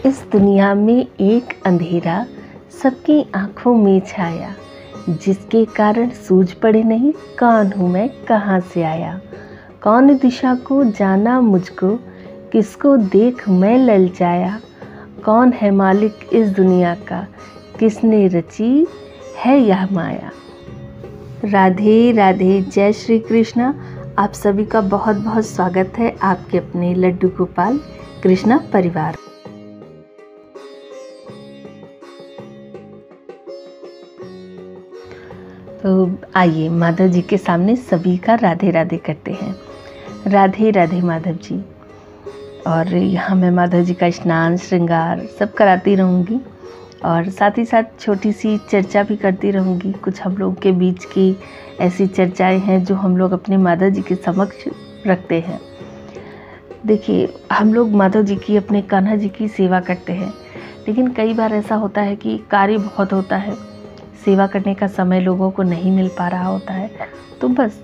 इस दुनिया में एक अंधेरा सबकी आंखों में छाया, जिसके कारण सूझ पड़े नहीं कौन हूँ मैं, कहाँ से आया। कौन दिशा को जाना मुझको, किसको देख मैं ललचाया। कौन है मालिक इस दुनिया का, किसने रची है यह माया। राधे राधे, जय श्री कृष्णा। आप सभी का बहुत बहुत स्वागत है आपके अपने लड्डू गोपाल कृष्णा परिवार। तो आइए माधव जी के सामने सभी का राधे राधे करते हैं। राधे राधे माधव जी। और यहाँ मैं माधव जी का स्नान श्रृंगार सब कराती रहूँगी और साथ ही साथ छोटी सी चर्चा भी करती रहूँगी। कुछ हम लोग के बीच की ऐसी चर्चाएं हैं जो हम लोग अपने माधव जी के समक्ष रखते हैं। देखिए, हम लोग माधव जी की, अपने कान्हा जी की सेवा करते हैं, लेकिन कई बार ऐसा होता है कि कार्य बहुत होता है, सेवा करने का समय लोगों को नहीं मिल पा रहा होता है। तो बस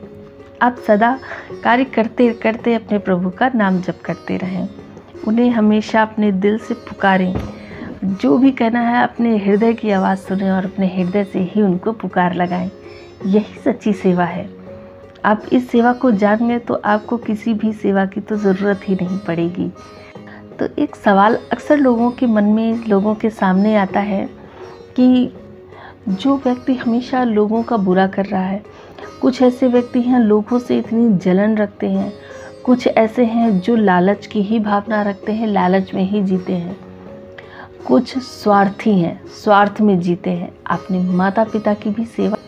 आप सदा कार्य करते करते अपने प्रभु का नाम जप करते रहें, उन्हें हमेशा अपने दिल से पुकारें। जो भी कहना है अपने हृदय की आवाज़ सुनें और अपने हृदय से ही उनको पुकार लगाएं। यही सच्ची सेवा है। आप इस सेवा को जान गए तो आपको किसी भी सेवा की तो ज़रूरत ही नहीं पड़ेगी। तो एक सवाल अक्सर लोगों के मन में, लोगों के सामने आता है कि जो व्यक्ति हमेशा लोगों का बुरा कर रहा है, कुछ ऐसे व्यक्ति हैं लोगों से इतनी जलन रखते हैं, कुछ ऐसे हैं जो लालच की ही भावना रखते हैं, लालच में ही जीते हैं, कुछ स्वार्थी हैं, स्वार्थ में जीते हैं, अपने माता पिता की भी सेवा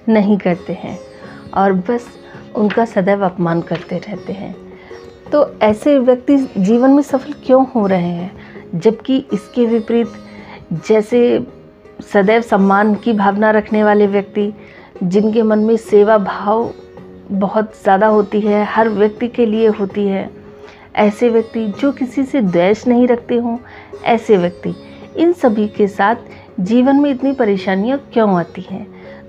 नहीं करते हैं और बस उनका सदैव अपमान करते रहते हैं। तो ऐसे व्यक्ति जीवन में सफल क्यों हो रहे हैं, जबकि इसके विपरीत जैसे सदैव सम्मान की भावना रखने वाले व्यक्ति, जिनके मन में सेवा भाव बहुत ज़्यादा होती है, हर व्यक्ति के लिए होती है, ऐसे व्यक्ति जो किसी से द्वेष नहीं रखते हों, ऐसे व्यक्ति, इन सभी के साथ जीवन में इतनी परेशानियां क्यों आती हैं।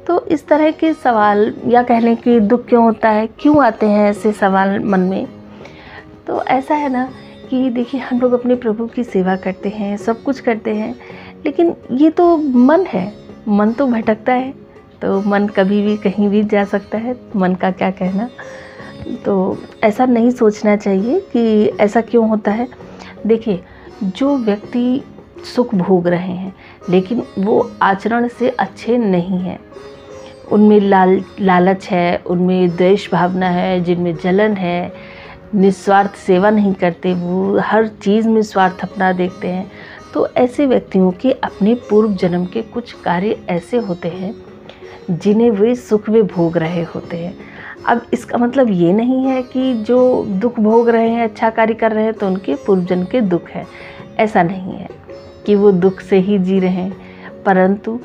तो इस तरह के सवाल, या कह लें कि दुख क्यों होता है, क्यों आते हैं ऐसे सवाल मन में। तो ऐसा है ना कि देखिए, हम लोग अपने प्रभु की सेवा करते हैं, सब कुछ करते हैं, लेकिन ये तो मन है, मन तो भटकता है, तो मन कभी भी कहीं भी जा सकता है, मन का क्या कहना। तो ऐसा नहीं सोचना चाहिए कि ऐसा क्यों होता है। देखिए, जो व्यक्ति सुख भोग रहे हैं लेकिन वो आचरण से अच्छे नहीं हैं, उनमें लालच है, उनमें द्वेष भावना है, जिनमें जलन है, निस्वार्थ सेवा नहीं करते, वो हर चीज़ में स्वार्थ अपना देखते हैं, तो ऐसे व्यक्तियों के अपने पूर्व जन्म के कुछ कार्य ऐसे होते हैं जिन्हें वे सुख में भोग रहे होते हैं। अब इसका मतलब ये नहीं है कि जो दुख भोग रहे हैं, अच्छा कार्य कर रहे हैं, तो उनके पूर्व जन्म के दुख है। ऐसा नहीं है कि वो दुख से ही जी रहे हैं, परंतु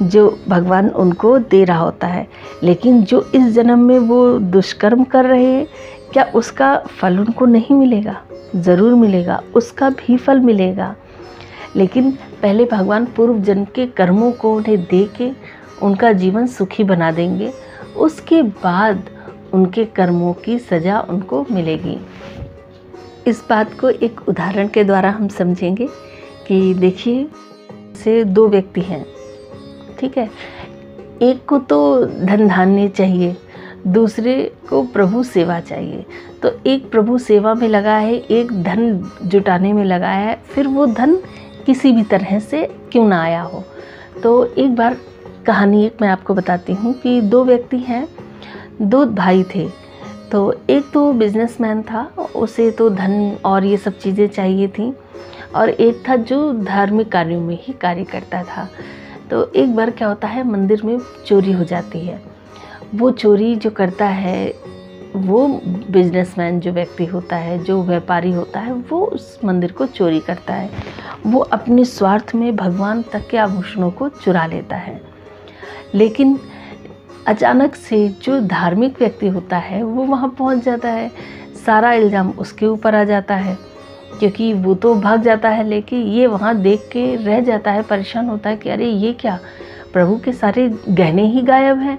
जो भगवान उनको दे रहा होता है। लेकिन जो इस जन्म में वो दुष्कर्म कर रहे हैं, क्या उसका फल उनको नहीं मिलेगा? ज़रूर मिलेगा, उसका भी फल मिलेगा। लेकिन पहले भगवान पूर्व जन्म के कर्मों को उन्हें दे के उनका जीवन सुखी बना देंगे, उसके बाद उनके कर्मों की सज़ा उनको मिलेगी। इस बात को एक उदाहरण के द्वारा हम समझेंगे कि देखिए, से दो व्यक्ति हैं, ठीक है, एक को तो धन धान्य चाहिए, दूसरे को प्रभु सेवा चाहिए। तो एक प्रभु सेवा में लगा है, एक धन जुटाने में लगा है, फिर वो धन किसी भी तरह से क्यों ना आया हो। तो एक बार कहानी एक मैं आपको बताती हूँ कि दो व्यक्ति हैं, दो भाई थे। तो एक तो बिजनेसमैन था, उसे तो धन और ये सब चीज़ें चाहिए थी, और एक था जो धार्मिक कार्यों में ही कार्य करता था। तो एक बार क्या होता है, मंदिर में चोरी हो जाती है। वो चोरी जो करता है, वो बिजनेसमैन जो व्यक्ति होता है, जो व्यापारी होता है, वो उस मंदिर को चोरी करता है। वो अपने स्वार्थ में भगवान तक के आभूषणों को चुरा लेता है। लेकिन अचानक से जो धार्मिक व्यक्ति होता है वो वहाँ पहुँच जाता है, सारा इल्ज़ाम उसके ऊपर आ जाता है, क्योंकि वो तो भाग जाता है, लेकिन ये वहाँ देख के रह जाता है, परेशान होता है कि अरे ये क्या, प्रभु के सारे गहने ही गायब हैं।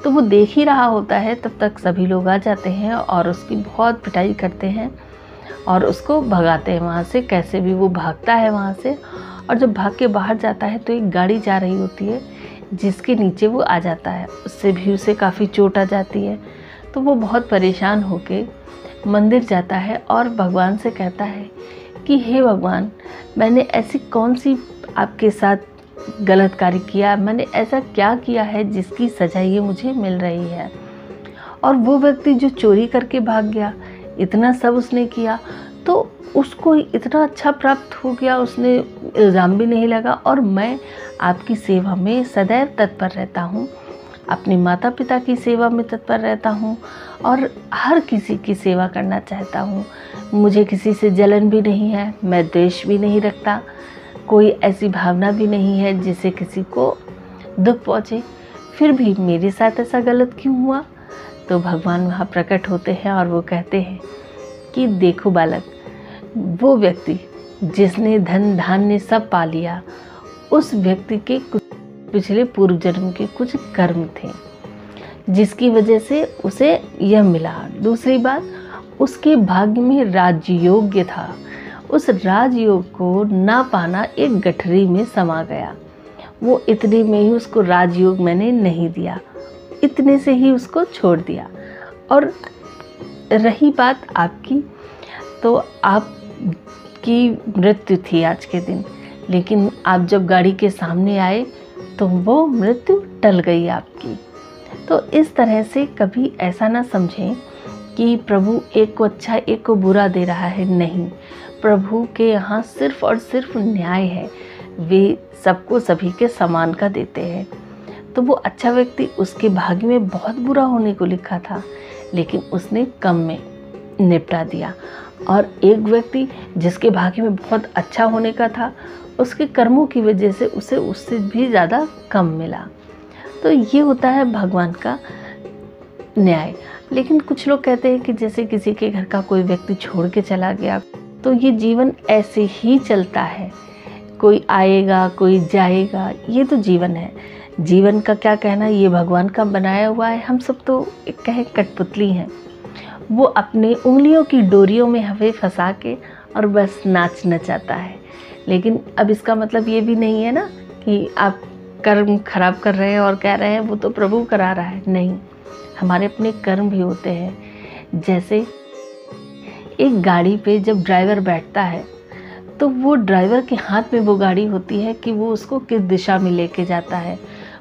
तो वो देख ही रहा होता है, तब तक सभी लोग आ जाते हैं और उसकी बहुत पिटाई करते हैं। और उसको भगाते हैं वहाँ से। कैसे भी वो भागता है वहाँ से, और जब भाग के बाहर जाता है तो एक गाड़ी जा रही होती है जिसके नीचे वो आ जाता है। उससे भी उसे काफ़ी चोट आ जाती है। तो वो बहुत परेशान होके मंदिर जाता है और भगवान से कहता है कि हे भगवान, मैंने ऐसी कौन सी आपके साथ गलत कार्य किया, मैंने ऐसा क्या किया है जिसकी सज़ा ये मुझे मिल रही है। और वो व्यक्ति जो चोरी करके भाग गया, इतना सब उसने किया तो उसको इतना अच्छा प्राप्त हो गया, उसने इल्ज़ाम भी नहीं लगा। और मैं आपकी सेवा में सदैव तत्पर रहता हूँ, अपने माता पिता की सेवा में तत्पर रहता हूँ और हर किसी की सेवा करना चाहता हूँ। मुझे किसी से जलन भी नहीं है, मैं द्वेष भी नहीं रखता, कोई ऐसी भावना भी नहीं है जिससे किसी को दुख पहुँचे। फिर भी मेरे साथ ऐसा गलत क्यों हुआ? तो भगवान वहाँ प्रकट होते हैं और वो कहते हैं कि देखो बालक, वो व्यक्ति जिसने धन धान्य सब पा लिया, उस व्यक्ति के कुछ पिछले पूर्व जन्म के कुछ कर्म थे जिसकी वजह से उसे यह मिला। दूसरी बात, उसके भाग्य में राजयोग्य था, उस राजयोग को ना पाना एक गठरी में समा गया। वो इतने में ही उसको राजयोग मैंने नहीं दिया, इतने से ही उसको छोड़ दिया। और रही बात आपकी, तो आपकी मृत्यु थी आज के दिन, लेकिन आप जब गाड़ी के सामने आए तो वो मृत्यु टल गई आपकी। तो इस तरह से कभी ऐसा ना समझें कि प्रभु एक को अच्छा एक को बुरा दे रहा है। नहीं, प्रभु के यहाँ सिर्फ और सिर्फ न्याय है। वे सबको सभी के समान का देते हैं। तो वो अच्छा व्यक्ति, उसके भाग्य में बहुत बुरा होने को लिखा था, लेकिन उसने कम में निपटा दिया। और एक व्यक्ति जिसके भाग्य में बहुत अच्छा होने का था, उसके कर्मों की वजह से उसे उससे भी ज़्यादा कम मिला। तो ये होता है भगवान का न्याय। लेकिन कुछ लोग कहते हैं कि जैसे किसी के घर का कोई व्यक्ति छोड़ के चला गया, तो ये जीवन ऐसे ही चलता है, कोई आएगा कोई जाएगा, ये तो जीवन है। जीवन का क्या कहना, ये भगवान का बनाया हुआ है। हम सब तो एक कहे कठपुतली हैं। वो अपने उंगलियों की डोरियों में हमें फंसा के और बस नाच नचाता है। लेकिन अब इसका मतलब ये भी नहीं है ना कि आप कर्म खराब कर रहे हैं और कह रहे हैं वो तो प्रभु करा रहा है। नहीं, हमारे अपने कर्म भी होते हैं। जैसे एक गाड़ी पे जब ड्राइवर बैठता है तो वो ड्राइवर के हाथ में वो गाड़ी होती है कि वो उसको किस दिशा में लेके जाता है।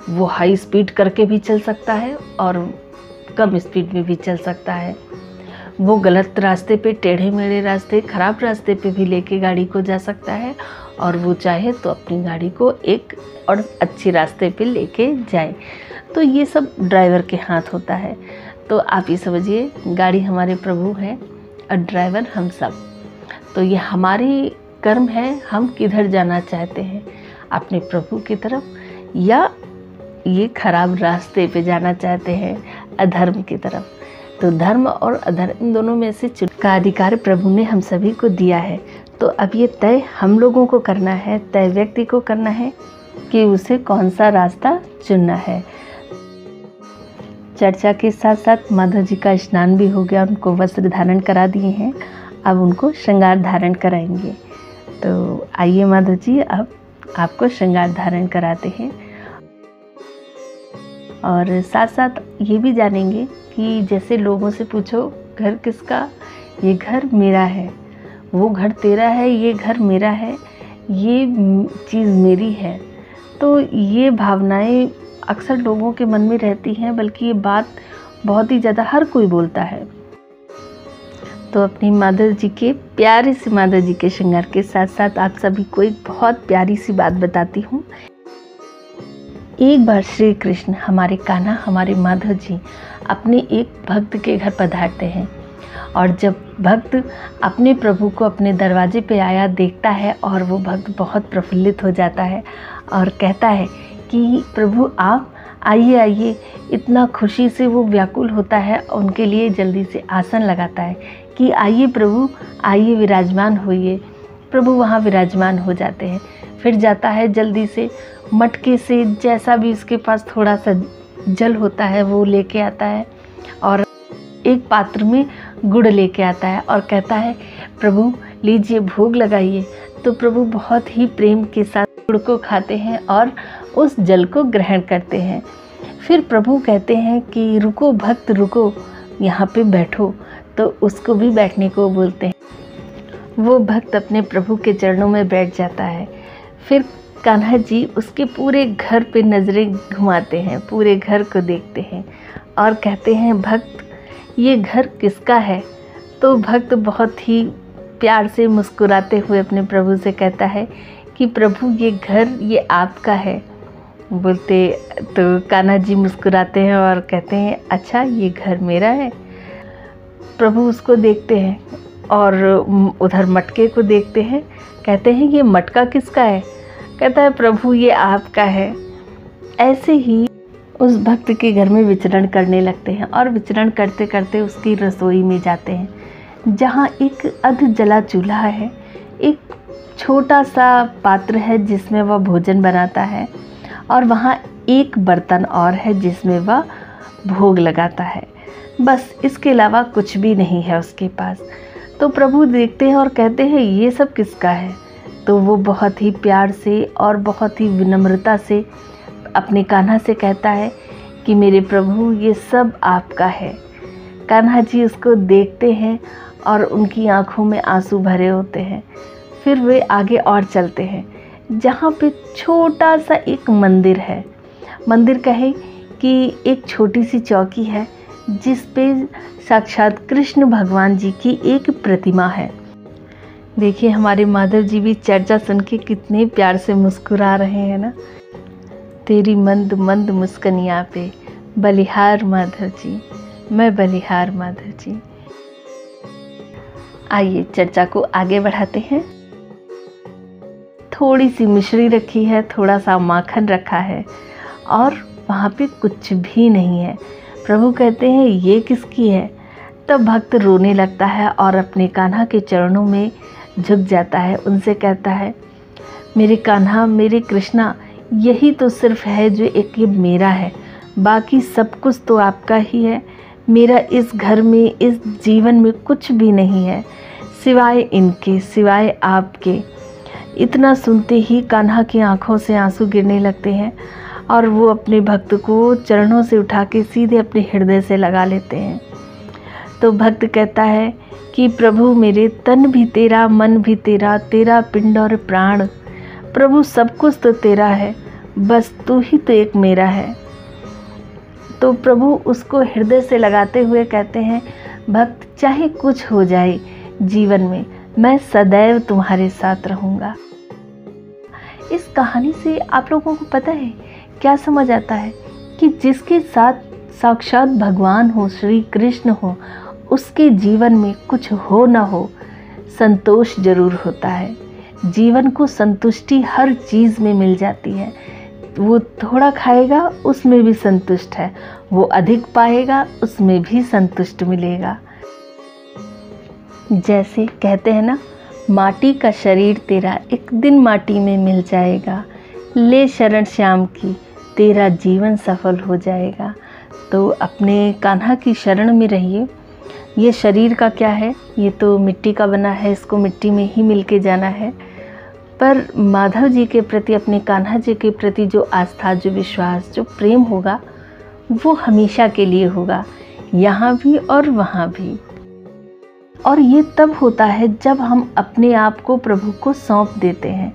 वो हाई स्पीड करके भी चल सकता है और कम स्पीड में भी चल सकता है। वो गलत रास्ते पे, टेढ़े मेढ़े रास्ते, ख़राब रास्ते पे भी लेके गाड़ी को जा सकता है, और वो चाहे तो अपनी गाड़ी को एक और अच्छे रास्ते पे लेके जाए। तो ये सब ड्राइवर के हाथ होता है। तो आप ये समझिए, गाड़ी हमारे प्रभु हैं और ड्राइवर हम सब। तो ये हमारी कर्म है, हम किधर जाना चाहते हैं, अपने प्रभु की तरफ या ये खराब रास्ते पे जाना चाहते हैं, अधर्म की तरफ। तो धर्म और अधर्म, इन दोनों में से चुनाव का अधिकार प्रभु ने हम सभी को दिया है। तो अब ये तय हम लोगों को करना है, तय व्यक्ति को करना है कि उसे कौन सा रास्ता चुनना है। चर्चा के साथ साथ माधव जी का स्नान भी हो गया, उनको वस्त्र धारण करा दिए हैं, अब उनको श्रृंगार धारण कराएंगे। तो आइए माधव जी, अब आपको श्रृंगार धारण कराते हैं और साथ साथ ये भी जानेंगे कि जैसे लोगों से पूछो घर किसका, ये घर मेरा है, वो घर तेरा है, ये घर मेरा है, ये चीज़ मेरी है। तो ये भावनाएं अक्सर लोगों के मन में रहती हैं, बल्कि ये बात बहुत ही ज़्यादा हर कोई बोलता है। तो अपनी माधव जी के, प्यारे से माधव जी के श्रृंगार के साथ साथ आप सभी को एक बहुत प्यारी सी बात बताती हूँ। एक बार श्री कृष्ण, हमारे कान्हा, हमारे माधव जी अपने एक भक्त के घर पधारते हैं, और जब भक्त अपने प्रभु को अपने दरवाजे पे आया देखता है और वो भक्त बहुत प्रफुल्लित हो जाता है और कहता है कि प्रभु आप आइए आइए। इतना खुशी से वो व्याकुल होता है, उनके लिए जल्दी से आसन लगाता है कि आइए प्रभु, आइए विराजमान होइए। प्रभु वहाँ विराजमान हो जाते हैं। फिर जाता है जल्दी से मटके से, जैसा भी उसके पास थोड़ा सा जल होता है वो लेके आता है और एक पात्र में गुड़ लेके आता है और कहता है प्रभु लीजिए भोग लगाइए। तो प्रभु बहुत ही प्रेम के साथ गुड़ को खाते हैं और उस जल को ग्रहण करते हैं। फिर प्रभु कहते हैं कि रुको भक्त रुको, यहाँ पे बैठो। तो उसको भी बैठने को बोलते हैं। वो भक्त अपने प्रभु के चरणों में बैठ जाता है। फिर कान्हा जी उसके पूरे घर पे नज़रें घुमाते हैं, पूरे घर को देखते हैं और कहते हैं भक्त ये घर किसका है। तो भक्त बहुत ही प्यार से मुस्कुराते हुए अपने प्रभु से कहता है कि प्रभु ये घर ये आपका है। बोलते तो कान्हा जी मुस्कुराते हैं और कहते हैं अच्छा ये घर मेरा है। प्रभु उसको देखते हैं और उधर मटके को देखते हैं, कहते हैं ये मटका किसका है। कहता है प्रभु ये आपका है। ऐसे ही उस भक्त के घर में विचरण करने लगते हैं और विचरण करते करते उसकी रसोई में जाते हैं, जहाँ एक अध जला चूल्हा है, एक छोटा सा पात्र है जिसमें वह भोजन बनाता है और वहाँ एक बर्तन और है जिसमें वह भोग लगाता है। बस इसके अलावा कुछ भी नहीं है उसके पास। तो प्रभु देखते हैं और कहते हैं ये सब किसका है। तो वो बहुत ही प्यार से और बहुत ही विनम्रता से अपने कान्हा से कहता है कि मेरे प्रभु ये सब आपका है। कान्हा जी उसको देखते हैं और उनकी आंखों में आंसू भरे होते हैं। फिर वे आगे और चलते हैं, जहाँ पे छोटा सा एक मंदिर है। मंदिर कहे कि एक छोटी सी चौकी है जिस पे साक्षात कृष्ण भगवान जी की एक प्रतिमा है। देखिए हमारे माधव जी भी चर्चा सुन के कितने प्यार से मुस्कुरा रहे हैं ना। तेरी मंद मंद मुस्कनिया पे बलिहार माधव जी, मैं बलिहार माधव जी। आइए चर्चा को आगे बढ़ाते हैं। थोड़ी सी मिश्री रखी है, थोड़ा सा माखन रखा है और वहाँ पे कुछ भी नहीं है। प्रभु कहते हैं ये किसकी है। तब भक्त रोने लगता है और अपने कान्हा के चरणों में झुक जाता है। उनसे कहता है मेरे कान्हा, मेरे कृष्णा, यही तो सिर्फ है जो एक ये मेरा है, बाकी सब कुछ तो आपका ही है। मेरा इस घर में, इस जीवन में कुछ भी नहीं है सिवाय इनके, सिवाय आपके। इतना सुनते ही कान्हा की आंखों से आंसू गिरने लगते हैं और वो अपने भक्त को चरणों से उठा के सीधे अपने हृदय से लगा लेते हैं। तो भक्त कहता है कि प्रभु मेरे तन भी तेरा, मन भी तेरा, तेरा पिंड और प्राण। प्रभु सब कुछ तो तेरा है, बस तू ही तो एक मेरा है। तो प्रभु उसको हृदय से लगाते हुए कहते हैं भक्त चाहे कुछ हो जाए जीवन में, मैं सदैव तुम्हारे साथ रहूँगा। इस कहानी से आप लोगों को पता है क्या समझ आता है कि जिसके साथ साक्षात भगवान हो, श्री कृष्ण हो, उसके जीवन में कुछ हो ना हो, संतोष जरूर होता है। जीवन को संतुष्टि हर चीज़ में मिल जाती है। वो थोड़ा खाएगा उसमें भी संतुष्ट है, वो अधिक पाएगा उसमें भी संतुष्ट मिलेगा। जैसे कहते हैं ना, माटी का शरीर तेरा एक दिन माटी में मिल जाएगा, ले शरण श्याम की तेरा जीवन सफल हो जाएगा। तो अपने कान्हा की शरण में रहिए। ये शरीर का क्या है, ये तो मिट्टी का बना है, इसको मिट्टी में ही मिल के जाना है। पर माधव जी के प्रति, अपने कान्हा जी के प्रति जो आस्था, जो विश्वास, जो प्रेम होगा वो हमेशा के लिए होगा, यहाँ भी और वहाँ भी। और ये तब होता है जब हम अपने आप को प्रभु को सौंप देते हैं।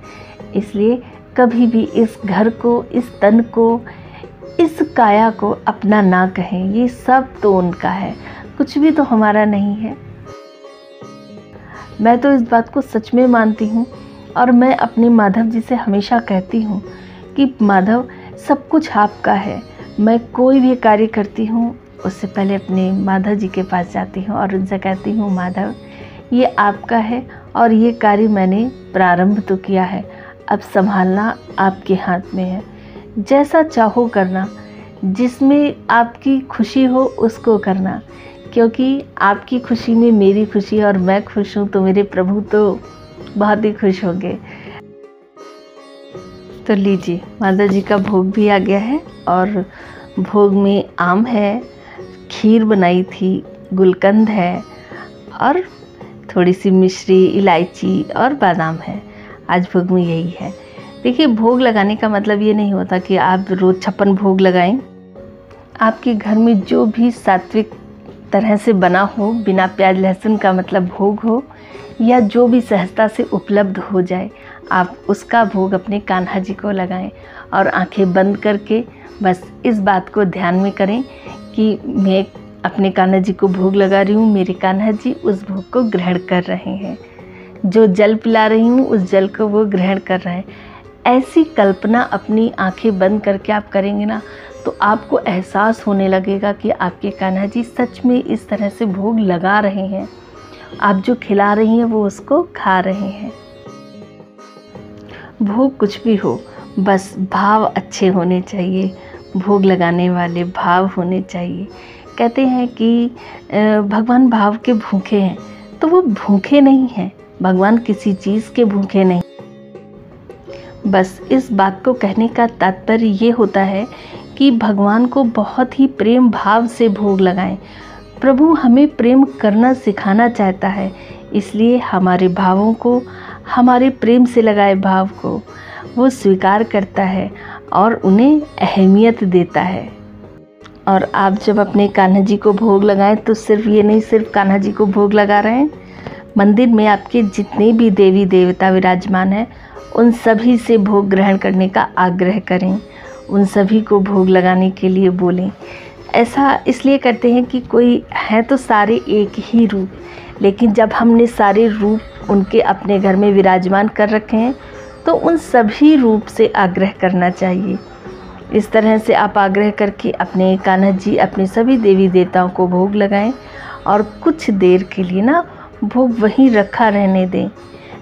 इसलिए कभी भी इस घर को, इस तन को, इस काया को अपना ना कहें। ये सब तो उनका है, कुछ भी तो हमारा नहीं है। मैं तो इस बात को सच में मानती हूँ और मैं अपने माधव जी से हमेशा कहती हूँ कि माधव सब कुछ आपका है। मैं कोई भी कार्य करती हूँ उससे पहले अपने माधव जी के पास जाती हूँ और उनसे कहती हूँ माधव ये आपका है और ये कार्य मैंने प्रारंभ तो किया है, अब संभालना आपके हाथ में है। जैसा चाहो करना, जिसमें आपकी खुशी हो उसको करना, क्योंकि आपकी खुशी में मेरी खुशी, और मैं खुश हूँ तो मेरे प्रभु तो बहुत ही खुश होंगे। तो लीजिए, माधव जी का भोग भी आ गया है और भोग में आम है, खीर बनाई थी, गुलकंद है और थोड़ी सी मिश्री, इलायची और बादाम है। आज भोग में यही है। देखिए, भोग लगाने का मतलब ये नहीं होता कि आप रोज़ 56 भोग लगाएं। आपके घर में जो भी सात्विक तरह से बना हो, बिना प्याज लहसुन का मतलब भोग हो, या जो भी सहजता से उपलब्ध हो जाए, आप उसका भोग अपने कान्हा जी को लगाएं। और आंखें बंद करके बस इस बात को ध्यान में करें कि मैं अपने कान्हा जी को भोग लगा रही हूँ, मेरे कान्हा जी उस भोग को ग्रहण कर रहे हैं। जो जल पिला रही हूँ उस जल को वो ग्रहण कर रहे हैं। ऐसी कल्पना अपनी आंखें बंद करके आप करेंगे ना, तो आपको एहसास होने लगेगा कि आपके कान्हा जी सच में इस तरह से भोग लगा रहे हैं। आप जो खिला रही हैं वो उसको खा रहे हैं। भोग कुछ भी हो, बस भाव अच्छे होने चाहिए, भोग लगाने वाले भाव होने चाहिए। कहते हैं कि भगवान भाव के भूखे हैं, तो वो भूखे नहीं हैं, भगवान किसी चीज़ के भूखे नहीं। बस इस बात को कहने का तात्पर्य ये होता है कि भगवान को बहुत ही प्रेम भाव से भोग लगाएं। प्रभु हमें प्रेम करना सिखाना चाहता है, इसलिए हमारे भावों को, हमारे प्रेम से लगाए भाव को वो स्वीकार करता है और उन्हें अहमियत देता है। और आप जब अपने कान्हा जी को भोग लगाएं तो सिर्फ ये नहीं, सिर्फ कान्हा जी को भोग लगा रहे हैं, मंदिर में आपके जितने भी देवी देवता विराजमान हैं उन सभी से भोग ग्रहण करने का आग्रह करें, उन सभी को भोग लगाने के लिए बोलें। ऐसा इसलिए करते हैं कि कोई है तो सारे एक ही रूप, लेकिन जब हमने सारे रूप उनके अपने घर में विराजमान कर रखे हैं तो उन सभी रूप से आग्रह करना चाहिए। इस तरह से आप आग्रह करके अपने कान्हा जी, अपने सभी देवी देवताओं को भोग लगाएं और कुछ देर के लिए ना भोग वहीं रखा रहने दें।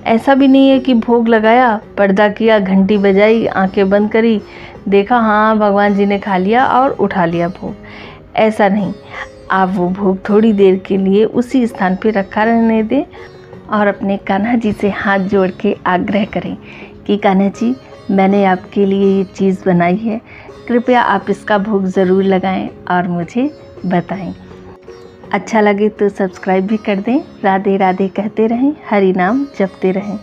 ऐसा भी नहीं है कि भोग लगाया, पर्दा किया, घंटी बजाई, आंखें बंद करी, देखा हाँ भगवान जी ने खा लिया और उठा लिया भोग। ऐसा नहीं, आप वो भोग थोड़ी देर के लिए उसी स्थान पे रखा रहने दें और अपने कान्हा जी से हाथ जोड़ के आग्रह करें कि कान्हा जी, मैंने आपके लिए ये चीज़ बनाई है, कृपया आप इसका भोग ज़रूर लगाएं और मुझे बताएं। अच्छा लगे तो सब्सक्राइब भी कर दें। राधे राधे कहते रहें, हरि नाम जपते रहें।